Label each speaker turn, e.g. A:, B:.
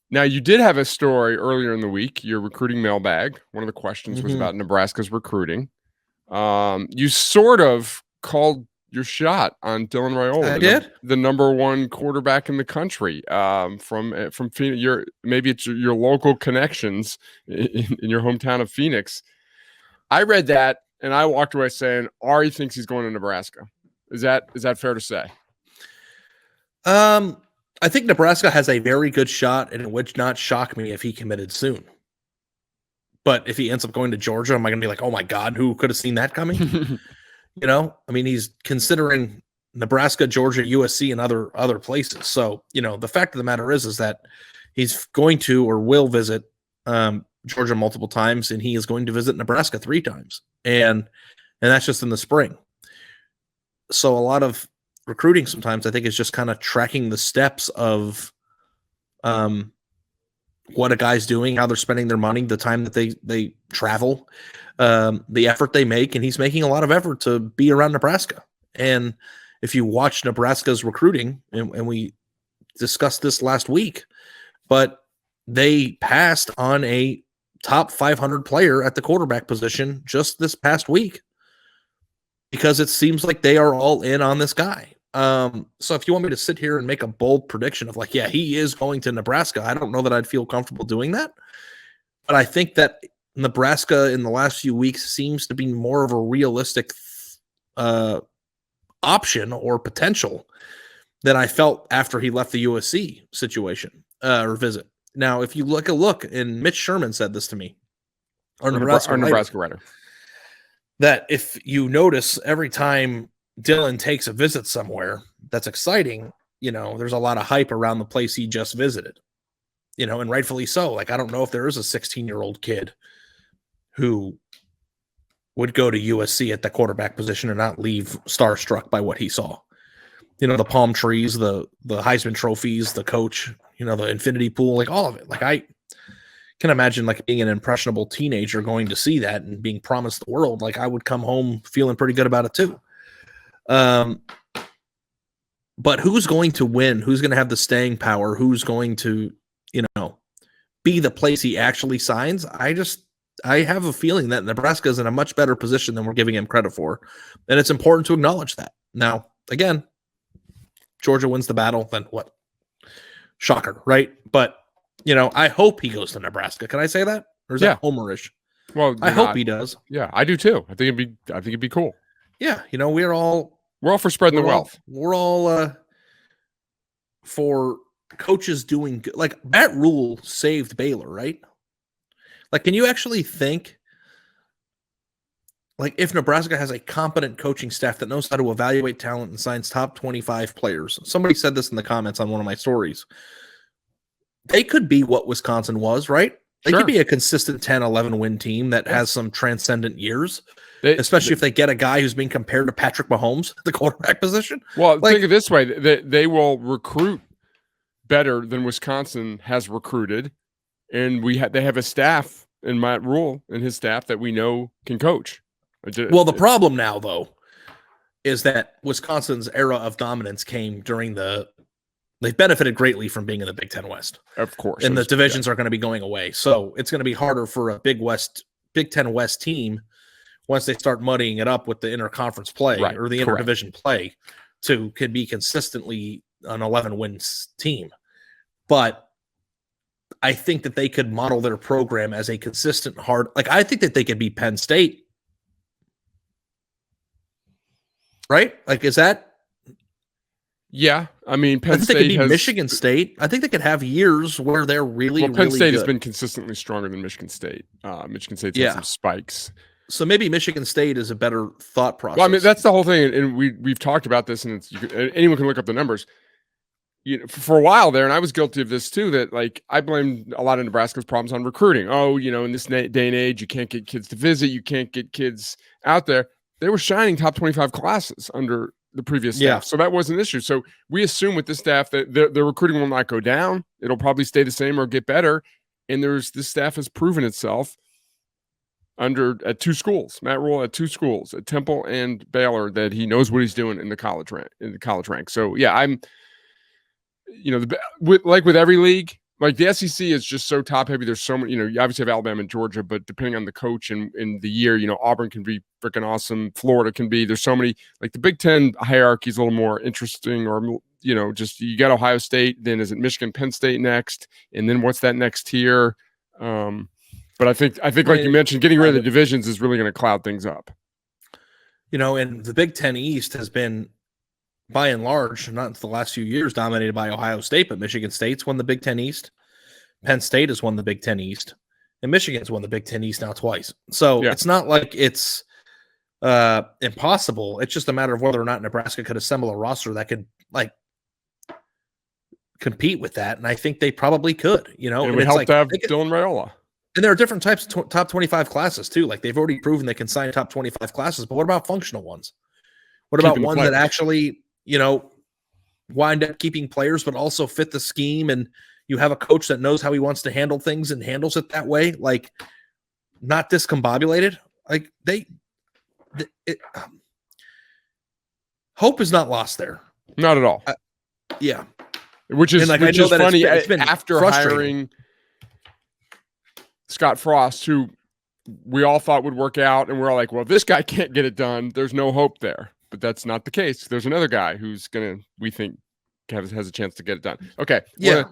A: Now, you did have a story earlier in the week, your recruiting mailbag. One of the questions was
B: Mhm.
A: about Nebraska's recruiting. You sort of called your shot on Dylan
B: I
A: Raiola,
B: did?
A: the number one quarterback in the country. From Phoenix, maybe it's your local connections in your hometown of Phoenix. I read that and I walked away saying Ari thinks he's going to Nebraska. Is that fair to say?
B: I think Nebraska has a very good shot, and it would not shock me if he committed soon. But if he ends up going to Georgia, am I going to be like, oh my God, who could have seen that coming? I mean, he's considering Nebraska, Georgia, USC, and other places. So, the fact of the matter is that he's going to or will visit Georgia multiple times, and he is going to visit Nebraska 3 times, and that's just in the spring. So a lot of recruiting sometimes I think is just kind of tracking the steps of what a guy's doing, how they're spending their money, the time that they travel, the effort they make, and he's making a lot of effort to be around Nebraska. And if you watch Nebraska's recruiting, and we discussed this last week, but they passed on a top 500 player at the quarterback position just this past week because it seems like they are all in on this guy. So if you want me to sit here and make a bold prediction of like, yeah, he is going to Nebraska, I don't know that I'd feel comfortable doing that. But I think that Nebraska in the last few weeks seems to be more of a realistic option or potential than I felt after he left the USC situation or visit. Now, if you look, and Mitch Sherman said this to me, our Nebraska
A: writer,
B: that if you notice every time Dylan takes a visit somewhere that's exciting, there's a lot of hype around the place he just visited, and rightfully so. Like, I don't know if there is a 16-year-old kid who would go to USC at the quarterback position and not leave starstruck by what he saw. The palm trees, the Heisman trophies, the coach, the infinity pool, like all of it. Like, I can imagine like being an impressionable teenager going to see that and being promised the world. Like, I would come home feeling pretty good about it too. But who's going to win? Who's going to have the staying power? Who's going to, be the place he actually signs? I have a feeling that Nebraska is in a much better position than we're giving him credit for. And it's important to acknowledge that. Now, again, Georgia wins the battle, then what? Shocker, right? But, I hope he goes to Nebraska. Can I say that? Or is that homerish?
A: Well,
B: I hope he does.
A: Yeah, I do too. I think it'd be cool.
B: Yeah, we're all
A: for spreading the wealth.
B: We're all for coaches doing good. Like, Matt Rule saved Baylor, right? Like, can you actually think, like, if Nebraska has a competent coaching staff that knows how to evaluate talent and signs top 25 players? Somebody said this in the comments on one of my stories. They could be what Wisconsin was, right? They could be a consistent 10, 11 win team that has some transcendent years, especially if they get a guy who's being compared to Patrick Mahomes at the quarterback position.
A: Well, think of it this way. They will recruit better than Wisconsin has recruited. And they have a staff in Matt Rule and his staff that we know can coach.
B: Well, the problem now, though, is that Wisconsin's era of dominance came during they benefited greatly from being in the Big Ten West.
A: Of course.
B: And the divisions are going to be going away. So it's going to be harder for a Big Ten West team once they start muddying it up with the interconference play or the interdivision play could be consistently an 11-win team. But I think that they could model their program as a consistent I think that they could be Penn State. Right? Like, is that?
A: Yeah. I mean, Penn State
B: they could be Michigan State. I think they could have years where they're really,
A: Penn
B: really
A: State
B: good.
A: has been consistently stronger than Michigan State. Michigan State's had some spikes.
B: So maybe Michigan State is a better thought process.
A: Well, I mean, that's the whole thing. And we've talked about this, and anyone can look up the numbers. For a while there, and I was guilty of this too, that like I blamed a lot of Nebraska's problems on recruiting. Oh, in this day and age, you can't get kids to visit. You can't get kids out there. They were shining top 25 classes under the previous staff. So that was an issue. So we assume with this staff that their recruiting will not go down. It'll probably stay the same or get better. And this staff has proven itself at 2 schools, Matt Rule at 2 schools, at Temple and Baylor, that he knows what he's doing in the college rank. So yeah, I'm, like with every league, like the SEC is just so top heavy. There's so many, you obviously have Alabama and Georgia, but depending on the coach and in the year, Auburn can be freaking awesome. Florida can be. There's so many. Like the Big Ten hierarchy is a little more interesting, or just you got Ohio State. Then is it Michigan, Penn State next, and then what's that next tier? But I think like you mentioned, getting rid of the divisions is really going to cloud things up.
B: And the Big Ten East has been, by and large, not the last few years, dominated by Ohio State, but Michigan State's won the Big Ten East. Penn State has won the Big Ten East, and Michigan's won the Big Ten East now twice. So It's not like it's impossible. It's just a matter of whether or not Nebraska could assemble a roster that could compete with that, and I think they probably could.
A: And we helped have Dylan Raiola.
B: And there are different types of top 25 classes too. Like they've already proven they can sign top 25 classes, but what about functional ones? What about ones that actually, wind up keeping players, but also fit the scheme, and you have a coach that knows how he wants to handle things and handles it that way, like not discombobulated. Like hope is not lost there.
A: Not at all.
B: Yeah.
A: Which is funny. It's been after hiring Scott Frost, who we all thought would work out, and we're all like, well, if this guy can't get it done, there's no hope there. But that's not the case. There's another guy who's we think has a chance to get it done. Okay.
B: Yeah.